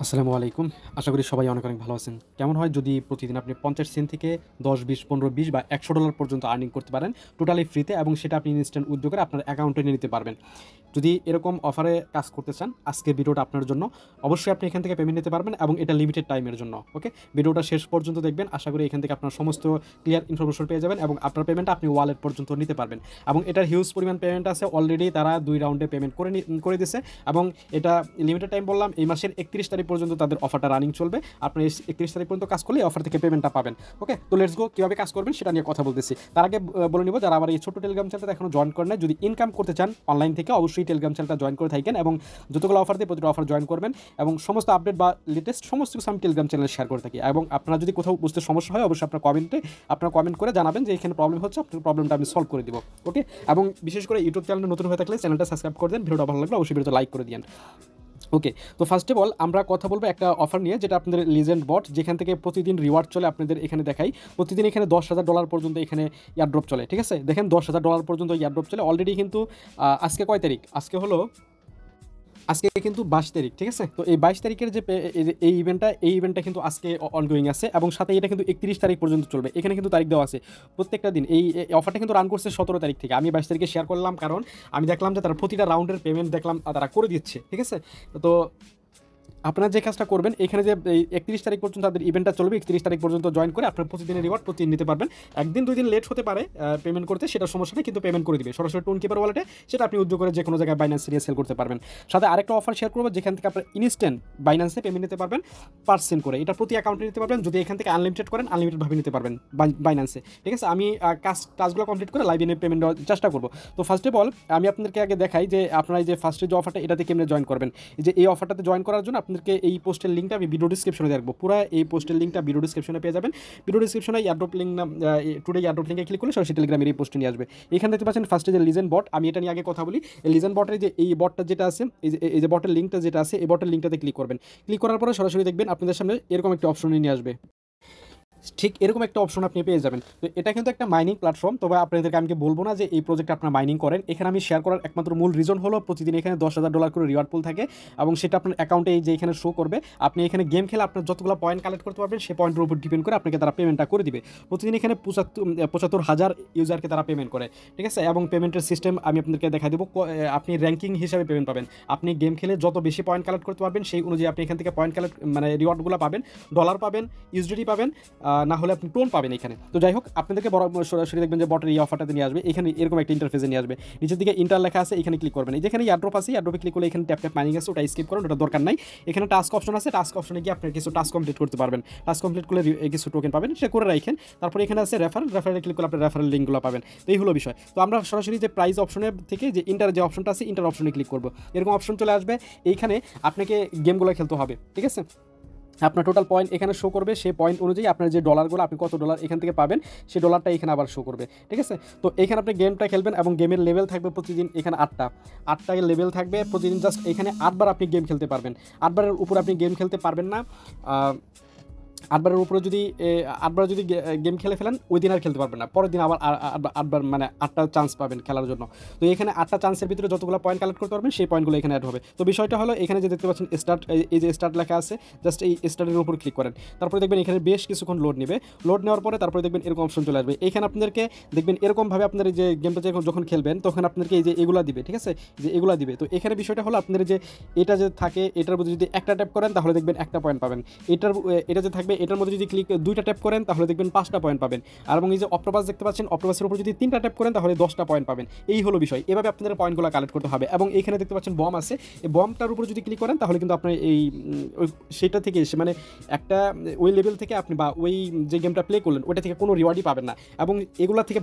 আসসালামু আলাইকুম। আশা করি সবাই অনেক, অনেক ভালো আছেন। কেমন হয় যদি প্রতিদিন আপনি ৫০ সেন্ট থেকে ১০, ২০, ১৫, ২০ বা $১০০ পর্যন্ত আর্নিং করতে পারেন টোটালি ফ্রিতে এবং সেটা আপনি ইনস্ট্যান্ট উইথড্র করে আপনার অ্যাকাউন্টে নিয়ে নিতে পারবেন। যদি এরকম অফারে কাজ করতে চান, আজকের ভিডিওটা আপনার জন্য। অবশ্যই আপনি এখান থেকে পেমেন্ট নিতে পারবেন এবং এটা লিমিটেড টাইমের জন্য। ওকে? ভিডিওটা শেষ পর্যন্ত দেখবেন। আশা করি এখান থেকে আপনার সমস্ত ক্লিয়ার ইনফরমেশন পেয়ে যাবেন এবং আপনার পেমেন্টটা আপনি ওয়ালেট পর্যন্ত নিতে পারবেন। এবং এটার হিউজ পরিমাণ পেমেন্ট আছে। অলরেডি তারা ২ রাউন্ডে পেমেন্ট করে দিছে এবং এটা লিমিটেড টাইম বললাম, এই মাসের ৩১ তারিখ পর্যন্ত তাদের অফারটা রানিং চলবে। আপনি এই ৩১ তারিখ পর্যন্ত কাজ করলে এই অফার থেকে পেমেন্টটা পাবেন। ওকে? তো লেটস গো, কীভাবে কাজ করবেন সেটা নিয়ে কথা বলতেছি। তার আগে বলে নিব, যারা আমার এই ছোট্ট টেলিগ্রাম চ্যানেলটা এখনো জয়েন করেন নাই, যদি ইনকাম করতে চান অনলাইন থেকে, অবশ্যই টেলিগ্রাম চ্যানেলটা জয়েন করে থাকেন এবং যতগুলো অফার দিয়ে প্রতিটা অফার জয়েন করবেন এবং সমস্ত আপডেট বা লেটেস্ট সমস্ত কিছু আমি টেলিগ্রাম চ্যানেলে শেয়ার করে থাকি। এবং আপনারা যদি কোথাও বুঝতে সমস্যা হয়, অবশ্যই আপনারা কমেন্ট করে জানাবেন যে এখানে প্রবলেম হচ্ছে, আপনার প্রবলেমটা আমি সলভ করে দিব। ওকে? এবং বিশেষ করে ইউটিউব চ্যানেলে নতুন হয়ে থাকলে চ্যানেলটা সাবস্ক্রাইব করে দেন। ভিডিওটা ভালো লাগলে অবশ্যই ভিডিওটা লাইক করে দিন। ওকে, তো ফার্স্ট অফ অল আমরা কথা বলবো একটা অফার নিয়ে, যেটা আপনাদের লিজেন্ড বট, যেখান থেকে প্রতিদিন রিওয়ার্ড চলে। আপনাদের এখানে দেখাই প্রতিদিন এখানে $10,000 পর্যন্ত এখানে ইয়ারড্রপ চলে। ঠিক আছে? দেখেন $10,000 পর্যন্ত ইয়ারড্রপ চলে অলরেডি। কিন্তু আজকে কয় তারিখ? আজকে কিন্তু 22 তারিখ। ঠিক আছে? তো এই 22 তারিখের যে এই ইভেন্টটা কিন্তু আজকে অনগোয়িং আছে এবং সাথে এটা কিন্তু 31 তারিখ পর্যন্ত চলবে। এখানে কিন্তু তারিখ দেওয়া আছে প্রত্যেকটা দিন। এই অফারটা কিন্তু রান করছে 17 তারিখ থেকে। আমি 22 তারিখে শেয়ার করলাম, কারণ আমি দেখলাম যে তারা প্রতিটা রাউন্ডের পেমেন্ট দেখলাম তারা করে দিচ্ছে। ঠিক আছে? তো আপনারা যে কাজটা করবেন, এখানে যে এই 31 তারিখ পর্যন্ত তাদের ইভেন্টটা চলবে, 31 তারিখ পর্যন্ত জয়েন করে আপনার প্রতিদিনের রিওয়ার্ড প্রতিদিন নিতে পারবেন। একদিন 2 দিন লেট হতে পারে পেমেন্ট করতে, সেটা সমস্যা নেই, কিন্তু পেমেন্ট করে দিবে সরাসরি টোন কিপার ওয়ালেটে। সেটা আপনি উদ্যোগ করে যে কোনো জায়গায় বাইন্যান্স নিয়ে সেল করতে পারবেন। সাথে আরেকটা অফার শেয়ার করবো, যেখান থেকে আপনার ইনস্ট্যান্ট বাইন্যান্সে পেমেন্ট নিতে পারবেন পার্সেন্ট করে। এটা প্রতি অ্যাকাউন্টে নিতে পারবেন। যদি এখান থেকে আনলিমিটেড করেন, আনলিমিটেডভাবে নিতে পারবেন বাইন্যান্সে। ঠিক আছে? আমি কাজগুলো কমপ্লিট করে লাইভে নিয়ে পেমেন্ট দেওয়ার চেষ্টা করবো। তো ফার্স্ট অফ অল আমি আপনাদেরকে আগে দেখাই যে আপনারা এই যে ফার্স্টে যে অফারটা, এটাতে কেমনে জয়েন করবেন। এই অফারটাতে জয়েন করার জন্য আপনাদেরকে এই পোস্টের লিঙ্কটা আমি ভিডিও ডিসক্রিপশনে রাখবো। পুরো এই পোস্টের লিঙ্কটা ভিডিও ডিসক্রিপশনে পেয়ে যাবেন। ভিডিও ডিসক্রিপশনে এয়ারড্রপ লিঙ্ক না, টুডে এয়ারড্রপ লিঙ্কে ক্লিক করলে সরাসরি টেলিগ্রামের এই পোস্টে নিয়ে আসবে। এখানে দেখতে পাচ্ছেন ফার্স্টে যে লিজেন্ড বট, আমি এটা নিয়ে আগে কথা বলি। এই লিজেন্ড বটের যে এই বটটা যেটা আছে, এই যে বটের লিঙ্কটা যেটা আছে, এই বটের লিঙ্কটাতে ক্লিক করবেন। ক্লিক করার পরে সরাসরি দেখবেন আপনাদের সামনে এরকম একটা অপশন নিয়ে আসবে। ঠিক এরকম একটা অপশন আপনি পেয়ে যাবেন। তো এটা কিন্তু একটা মাইনিং প্ল্যাটফর্ম। তবে আপনাদেরকে আমি বলবো না যে এই প্রজেক্টে আপনারা মাইনিং করেন। এখানে আমি শেয়ার করার একমাত্র মূল রিজন হলো, প্রতিদিন এখানে $10,000 করে রিওয়ার্ড পুল থাকে এবং সেটা আপনার অ্যাকাউন্টে এই যে এখানে শো করবে। আপনি এখানে গেম খেলে আপনার যতগুলো পয়েন্ট কালেক্ট করতে পারবেন, সেই পয়েন্টের উপর ডিপেন্ড করে আপনাকে তারা পেমেন্টটা করে দিবে। প্রতিদিন এখানে 75,000 ইউজারকে তারা পেমেন্ট করে। ঠিক আছে? এবং পেমেন্টের সিস্টেম আমি আপনাদেরকে দেখা দেবো। আপনি র্যাঙ্কিং হিসাবে পেমেন্ট পাবেন। আপনি গেম খেলে যত বেশি পয়েন্ট কালেক্ট করতে পারবেন, সেই অনুযায়ী আপনি এখান থেকে পয়েন্ট কালেক্ট মানে রিওয়ার্ডগুলো পাবেন। ডলার পাবেন, ইউএসডিটি পাবেন, না হলে আপনি টোন পাবেন এখানে। তো যাই হোক, আপনাদেরকে সরাসরি দেখবেন যে বটের এই অফারটাতে নিয়ে আসবে। এখানে এরকম একটা ইন্টারফেসে নিয়ে আসবে। নিচের দিকে ইন্টার লেখা আছে, এখানে ক্লিক করবেন। এই যেখানে এয়ারড্রপ আছে, এয়ারড্রপে ক্লিক করলে এখানে ট্যাপ মাইনিং আছে, ওটা স্কিপ করুন, ওটা দরকার নাই। এখানে টাস্ক অপশন আছে, টাস্ক অপশনে গিয়ে আপনি কিছু টাস্ক কমপ্লিট করতে পারবেন। টাস্ক কমপ্লিট করলে কিছু টোকেন পাবেন, সেটা করে রাখেন। তারপরে এখানে আছে রেফারেলে ক্লিক করলে আপনি রেফারেল লিঙ্কগুলো পাবেন। তো এই হলো বিষয়। তো আমরা সরাসরি যে প্রাইস অপশনের থেকে যে ইন্টার যে অপশনটা আছে, ইন্টার অপশনে ক্লিক করবো। এরকম অপশন চলে আসবে। এইখানে আপনাকে গেমগুলো খেলতে হবে। ঠিক আছে? আপনার টোটাল পয়েন্ট এখানে শো করবে। সেই পয়েন্ট অনুযায়ী আপনার যে ডলারগুলো, আপনি কত ডলার এখান থেকে পাবেন, সেই ডলারটা এখানে আবার শো করবে। ঠিক আছে? তো এখানে আপনি গেমটা খেলবেন এবং গেমের লেভেল থাকবে প্রতিদিন এখানে 8টা লেভেল থাকবে প্রতিদিন। জাস্ট এখানে 8বার আপনি গেম খেলতে পারবেন। 8বারের উপর আপনি গেম খেলতে পারবেন না। 8বারের উপরে যদি 8বার যদি গেম খেলে ফেলেন, ওই দিন আর খেলতে পারবেন না। পরের দিন আবার 8বার মানে 8টা চান্স পাবেন খেলার জন্য। তো এখানে 8টা চান্সের ভিতরে যতগুলো পয়েন্ট কালেক্ট করতে পারবেন, সেই পয়েন্টগুলো এখানে অ্যাড হবে। তো বিষয়টা হলো, এখানে যে দেখতে পাচ্ছেন স্টার্ট, এই যে স্টার্ট লেখা আছে, জাস্ট এই স্টার্টের উপর ক্লিক করেন। তারপরে দেখবেন এখানে বেশ কিছুক্ষণ লোড নেবে। লোড নেওয়ার পরে তারপরে দেখবেন এরকম অপশন চলে আসবে। এখানে আপনাদেরকে দেখবেন এরকমভাবে আপনার এই যে গেমটা যখন খেলবেন, তখন আপনাদেরকে এই যে এগুলা দিবে। ঠিক আছে? যে এগুলা দিবে। তো এখানে বিষয়টা হলো, আপনাদের যে এটা যে থাকে, এটার মধ্যে যদি একটা ট্যাপ করেন তাহলে দেখবেন একটা পয়েন্ট পাবেন। এটা যে থাকবে, এটার মধ্যে যদি দুইটা ট্যাপ করেন তাহলে দেখবেন 5টা পয়েন্ট পাবেন। আর এবং এই যে অক্টোপাস দেখতে পাচ্ছেন, অক্টোপাসের উপর যদি 3টা ট্যাপ করেন তাহলে 10টা পয়েন্ট পাবেন। এই হলো বিষয়। এভাবে আপনাদের পয়েন্টগুলো কালেক্ট করতে হবে। এবং এখানে দেখতে পাচ্ছেন বম আছে, এই বমটার উপর যদি ক্লিক করেন তাহলে কিন্তু আপনার এই সেটা থেকে এসে মানে একটা ওই লেভেল থেকে আপনি বা ওই যে গেমটা প্লে করলেন, ওটা থেকে কোনো রিওয়ার্ডই পাবেন না। এবং এগুলো থেকে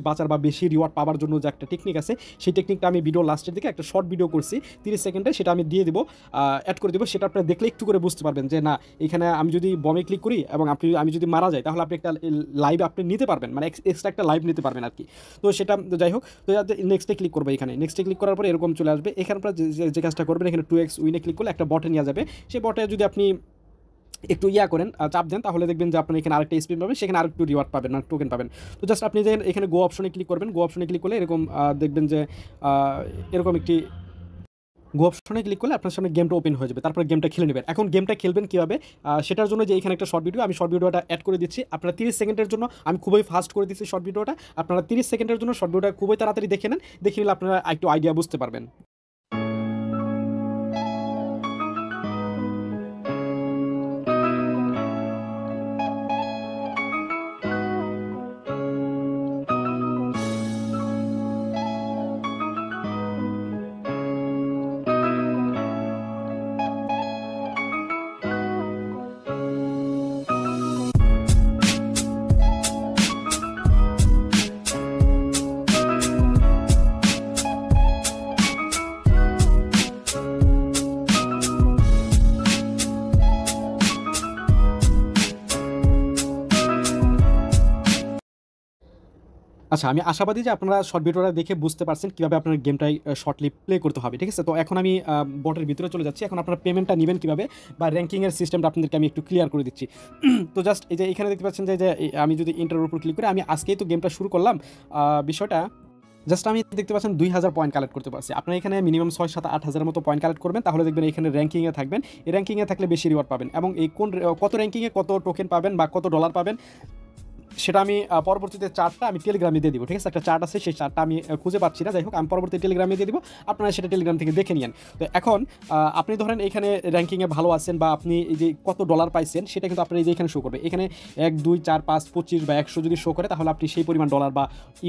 বাঁচার বা বেশি রিওয়ার্ড পাওয়ার জন্য যে একটা টেকনিক আছে, সেই টেকনিকটা আমি ভিডিও লাস্টের দিকে একটা শর্ট ভিডিও করছি 30 সেকেন্ডে, সেটা আমি দিয়ে দেবো, অ্যাড করে দেবো। সেটা আপনারা দেখলে একটু করে বুঝতে পারবেন যে না, এখানে আমি যদি বমে ক্লিক করি এবং আমি যদি মারা যাই, তাহলে আপনি একটা লাইভ আপনি নিতে পারবেন, মানে এক্সট্রা একটা লাইভ নিতে পারবেন আর কি। তো সেটা যাই হোক। তো নেক্সটে ক্লিক করবো। এখানে নেক্সটে ক্লিক করার পরে এরকম চলে আসবে। এখানে আপনারা যে কাজটা করবেন, এখানে 2x উইনে ক্লিক করলে একটা বটে নিয়ে যাবে। সেই বটে যদি আপনি একটু করেন, চাপ দেন, তাহলে দেখবেন যে আপনি এখানে আরেকটা স্পিন পাবেন, সেখানে আরেকটু রিওয়ার্ড পাবেন, মানে টোকেন পাবেন। তো জাস্ট আপনি যে এখানে গো অপশনে ক্লিক করবেন। গো অপশনে ক্লিক করলে এরকম দেখবেন যে এরকম একটি গো অপশনে ক্লিক করলে আপনার সামনে গেমটা ওপেন হয়ে যাবে। তারপরে গেমটা খেলে নেবেন। এখন গেমটা খেলবেন কীভাবে? সেটার জন্য যে এখানে একটা শর্ট ভিডিও, আমি শর্ট ভিডিওটা অ্যাড করে দিচ্ছি। আপনারা 30 সেকেন্ডের জন্য, আমি খুবই ফাস্ট করে দিচ্ছি শর্ট ভিডিওটা। আপনারা 30 সেকেন্ডের জন্য শর্ট ভিডিওটা খুবই তাড়াতাড়ি দেখে নেন। দেখে নিলে আপনারা একটু আইডিয়া বুঝতে পারবেন। আচ্ছা, আমি আশাবাদী যে আপনারা শর্ট ভিডিওটা দেখে বুঝতে পারছেন কীভাবে আপনার গেমটাই শর্টলি প্লে করতে হবে, ঠিক আছে? তো এখন আমি বটের ভিতরে চলে যাচ্ছি। এখন আপনারা পেমেন্টটা নেবেন কীভাবে বা র্যাঙ্কিংয়ের সিস্টেমটা আপনাদেরকে আমি একটু ক্লিয়ার করে দিচ্ছি। তো জাস্ট এই যে এখানে দেখতে পাচ্ছেন যে আমি যদি ইন্টারের উপর ক্লিক করি, আমি আজকেই তো গেমটা শুরু করলাম। বিষয়টা জাস্ট আমি দেখতে পাচ্ছেন 2000 পয়েন্ট কালেক্ট করতে পারছি। আপনারা এখানে মিনিমাম 6, 7, 8,000 মতো পয়েন্ট কালেক্ট করবেন, তাহলে দেখবেন এখানে র্যাঙ্কিংয়ে থাকবেন। এই র্যাঙ্কিংয়ে থাকলে বেশি রিওয়ার্ড পাবেন, এবং এই কত র্যাঙ্কিংয়ে কত টোকেন পাবেন বা কত ডলার পাবেন সেটা আমি পরবর্তীতে চার্টটা আমি টেলিগ্রামে দিয়ে দিব, ঠিক আছে? একটা চার্ট আছে, সেই চার্টটা আমি খুঁজে পাচ্ছি না, যাই হোক আমি পরবর্তী টেলিগ্রামে দিয়ে দিব, আপনারা সেটা টেলিগ্রাম থেকে দেখে নিন। তো এখন আপনি ধরেন এখানে র্যাঙ্কিংয়ে ভালো আছেন বা আপনি এই যে কত ডলার পাইছেন সেটা কিন্তু আপনার এই যে এখানে শো করবে। এখানে 1, 2, 4, 5, 25 বা 100 যদি শো করে, তাহলে আপনি সেই পরিমাণ ডলার বা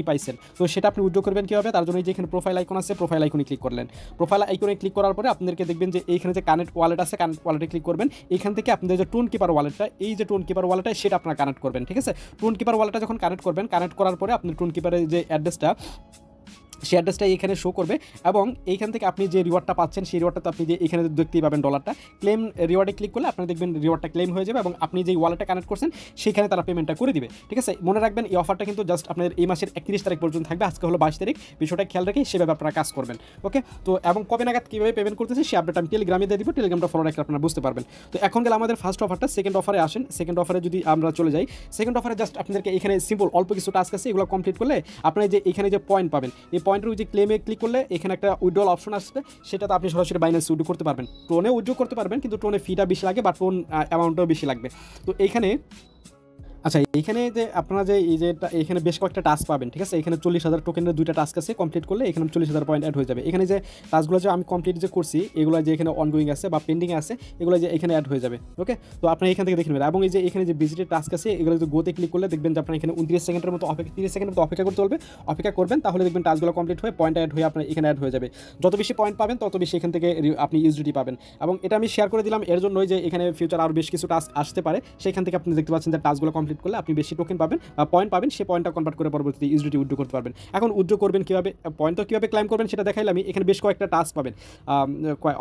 পাইছেন। তো সেটা আপনি উইথড্র করবেন কীভাবে? তার জন্য এই যে এখানে প্রোফাইল আইকন আছে, প্রোফাইল আইকনে ক্লিক করলেন। প্রোফাইল আইকনে ক্লিক করার পরে আপনাদেরকে দেখবেন যে এইখানে যে কানেক্ট ওয়ালেট আছে, কানেক্ট ওয়ালেটে ক্লিক করবেন। এখান থেকে আপনাদের যে টোন কিপার ওয়ালেটটা, এই যে টোন কিপার ওয়ালেটটা সেটা আপনারা কানেক্ট করবেন, ঠিক আছে? টোন কিপার ওয়ালেটটা যখন কানেক্ট করবেন, কানেক্ট করার পরে আপনার টোন কিপারের যে অ্যাড্রেসটা, সেই অ্যাড্রেসটা এখানে শো করবে, এবং এইখান থেকে আপনি যে রিওয়ার্ডটা পাচ্ছেন সেই রিওয়ার্ডটা তো আপনি যে এখানে দেখতেই পাবেন ডলারটা। ক্লেম রিওয়ার্ডে ক্লিক করলে আপনি দেখবেন রিওয়ার্ডটা ক্লেম হয়ে যাবে, এবং আপনি যেই ওয়ালেটে কানেক্ট করছেন সেখানে তারা পেমেন্টটা করে দিবে, ঠিক আছে? মনে রাখবেন এই অফারটা কিন্তু জাস্ট আপনাদের এই মাসের 31 তারিখ পর্যন্ত থাকবে। আজকে হলো 22 তারিখ, বিষয়টা খেয়াল রেখে সেভাবে আপনারা কাজ করবেন, ওকে? তো এবং কবে নাগাদ কীভাবে পেমেন্ট করতেছে সেই আপডেট আমি টেলিগ্রামে দিয়ে দিব, টেলিগ্রামটা ফলো রাখলে আপনারা বুঝতে পারবেন। তো এখন গেলে আমাদের ফার্স্ট অফারটা, সেকেন্ড অফারে আসেন। সেকেন্ড অফারে যদি আমরা চলে যাই, সেকেন্ড অফারে জাস্ট আপনাদেরকে এখানে সিম্পল অল্প কিছু টাস্ক আছে, এগুলো কমপ্লিট করলে আপনারা যে এখানে যে পয়েন্ট পাবেন, এই পয়েন্টের যে ক্লেমে ক্লিক করলে এখানে একটা উইথড্রল অপশন আসবে, সেটাতে আপনি সরাসরি বাইন্যান্স উইথড্র করতে পারবেন। টোনে উইথড্র করতে পারবেন, কিন্তু টোনে ফিটা বেশি লাগে বা টোন অ্যামাউন্টটাও বেশি লাগবে। তো এইখানে আচ্ছা, এইখানে যে আপনারা যে এই যে এখানে বেশ কয়েকটা টাস্ক পাবেন, ঠিক আছে? এখানে 40,000 টোকেনের 2টা টাস্ক আছে, কমপ্লিট করলে এখানে 40,000 পয়েন্ট অ্যাড হয়ে যাবে। এখানে যে টাস্কগুলো যে আমি কমপ্লিট যে করছি, এগুলো যে এখানে অনগোয়িং আছে বা পেন্ডিংয়ে আছে, এগুলো যে এখানে অ্যাড হয়ে যাবে, ওকে? তো আপনারা এখান থেকে দেখে নেবেন। এবং এই যে এখানে যে ভিজিটের টাস্ক আছে, এগুলো যদি গোতে ক্লিক করলে দেখবেন যে আপনার এখানে 29 সেকেন্ডের মতো 30 সেকেন্ডের মতো অপেক্ষা করতে হবে। অপেক্ষা করবেন, তাহলে দেখবেন টাস্কগুলো কমপ্লিট হয়ে পয়েন্ট অ্যাড হয়ে আপনার এখানে অ্যাড হয়ে যাবে। যত বেশি পয়েন্ট পাবেন তত বেশি এখান থেকে আপনি ইউএসডিটি পাবেন। এবং এটা আমি শেয়ার করে দিলাম এর জন্যই যে এখানে ফিউচার আরও বেশ কিছু টাস্ক আসতে পারে, সেখান থেকে আপনি দেখতে পাচ্ছেন যে টাস্কগুলো কমপ্লিট করলে আপনি বেশি টোকেন পাবেন, পয়েন্ট পাবেন, সেই পয়েন্টটা কনভার্ট করে পরবর্তীতে ইউএসডিটি উইথড্র করতে পারবেন। এখন উইথড্র করবেন কীভাবে, পয়েন্ট তো কীভাবে ক্লাইম করবেন সেটা দেখাইলাম আমি। এখানে বেশ কয়েকটা টাস্ক পাবেন,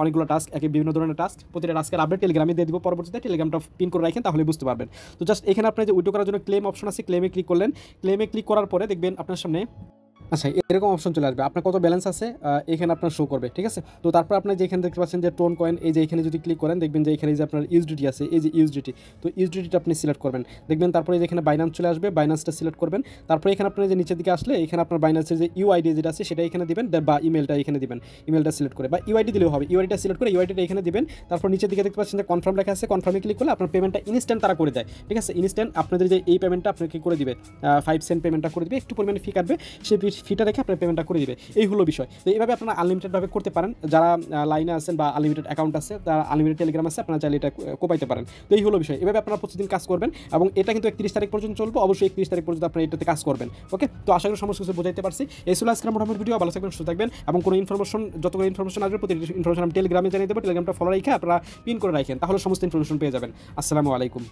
অনেকগুলো টাস্ক, বিভিন্ন ধরনের টাস্ক। প্রতিটা টাস্কের আপডেট টেলিগ্রামে দিয়ে দিব পরবর্তীতে, টেলিগ্রামটা পিন করে রাখেন, তাহলে বুঝতে পারবেন। তো জাস্ট এখানে আপনার যে উইথড্র করার জন্য ক্লেম অপশন আছে, ক্লেমে ক্লিক করলেন। ক্লেমে ক্লিক করার পরে দেখবেন আপনার সামনে আচ্ছা এরকম অপশন চলে আসবে, আপনার কত ব্যালেন্স আছে এখানে আপনার শো করবে, ঠিক আছে? তো তারপর আপনি যেখানে দেখতে পাচ্ছেন যে টোন কয়েন, এই যে এখানে যদি ক্লিক করেন দেখবেন যে এখানে যে আপনার ইউএসডিটি আছে, এই যে ইউএসডিটি, তো ইউএসডিটিটা আপনি সিলেক্ট করবেন। দেখবেন তারপরে যেখানে বাইন্যান্স চলে আসবে, বাইন্যান্সটা সিলেক্ট করবেন। তারপরে এখানে আপনার যে নিচের দিকে আসলে এখানে আপনার বাইন্যান্সের যে ইউআইডি যেটা আছে সেটা এখানে দিবেন, বা ইমেলটা এখানে দিবেন। ইমেলটা সিলেক্ট করে, বা ইউআইডি দিলেও হবে, ইউআইডিটা সিলেক্ট করে ইউআইডিটা এখানে দিবেন। তারপর নিচের দিকে দেখতে পাচ্ছেন যে কনফার্ম লেখা আছে, কনফার্মে ক্লিক করলে আপনার পেমেন্টটা ইনস্ট্যান্ট তারা করে দেয়, ঠিক আছে? ইনস্ট্যান্ট আপনাদের যে এই পেমেন্টটা আপনাকে করে দিবে, 5 সেন্ট পেমেন্টটা করে দিবে, একটু পরিমাণে ফি কাটবে, সেই ফিটা রেখে আপনার পেমেন্টটা করে দিবে। এই হলো বিষয়। তো এইভাবে আপনারা আনলিমিটেডভাবে করতে পারেন। যারা লাইনে আছেন বা আনলিমিটেড অ্যাকাউন্ট আছে, তারা আনলিমিটেড টেলিগ্রাম আছে, আপনারা চাইলে এটা কোপাইতে পারেন। তো এই হলো বিষয়। এভাবে আপনারা প্রতিদিন কাজ করবেন, এবং এটা কিন্তু 31 তারিখ পর্যন্ত চলবে। অবশ্যই 31 তারিখ পর্যন্ত আপনারা এটাতে কাজ করবেন, ওকে? তো আশা করি সমস্ত কিছু বোঝাইতে পারছি। এই ছিল আজকের মোটামুটি ভিডিও। ভালো থাকবেন, সুস্থ থাকবেন, এবং কোনো ইনফরমেশন, যতগুলো ইনফরমেশন আসবে প্রতিটি ইনফরমেশন আমি টেলিগ্রামে জানিয়ে দেবো। টেলিগ্রামটা ফলো রেখে আপনারা পিন করে রাখেন, তাহলে সমস্ত ইনফরমেশন পেয়ে যাবেন। আসসালামু আলাইকুম।